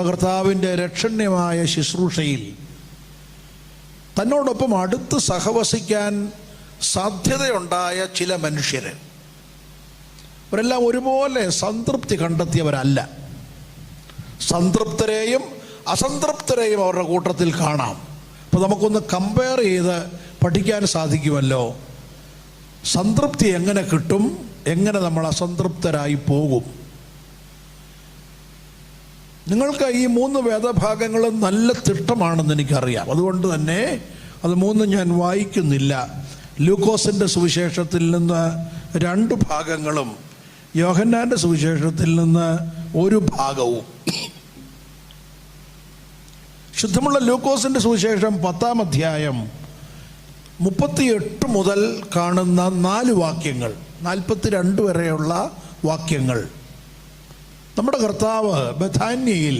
കർത്താവിൻ്റെ രക്ഷണ്യമായ ശുശ്രൂഷയിൽ തന്നോടൊപ്പം അടുത്ത് സഹവസിക്കാൻ സാധ്യതയുണ്ടായ ചില മനുഷ്യർ അവരെല്ലാം ഒരുപോലെ സംതൃപ്തി കണ്ടെത്തിയവരല്ല. സംതൃപ്തരെയും അസംതൃപ്തരെയും അവരുടെ കൂട്ടത്തിൽ കാണാം. അപ്പോൾ നമുക്കൊന്ന് കമ്പയർ ചെയ്ത് പഠിക്കാൻ സാധിക്കുമല്ലോ. സംതൃപ്തി എങ്ങനെ കിട്ടും, എങ്ങനെ നമ്മൾ അസംതൃപ്തരായി പോകും. നിങ്ങൾക്ക് ഈ 3 വേദഭാഗങ്ങളും നല്ല തിട്ടമാണെന്ന് എനിക്കറിയാം. അതുകൊണ്ട് തന്നെ അത് 3 ഞാൻ വായിക്കുന്നില്ല. ലൂക്കോസിൻ്റെ സുവിശേഷത്തിൽ നിന്ന് 2 ഭാഗങ്ങളും യോഹന്നാൻ്റെ സുവിശേഷത്തിൽ നിന്ന് 1 ഭാഗവും. ശുദ്ധമുള്ള ലൂക്കോസിൻ്റെ സുവിശേഷം 10-ാം അധ്യായം 38 മുതൽ കാണുന്ന 4 വാക്യങ്ങൾ, 42 വരെയുള്ള വാക്യങ്ങൾ. നമ്മുടെ കർത്താവ് ബഥാന്യയിൽ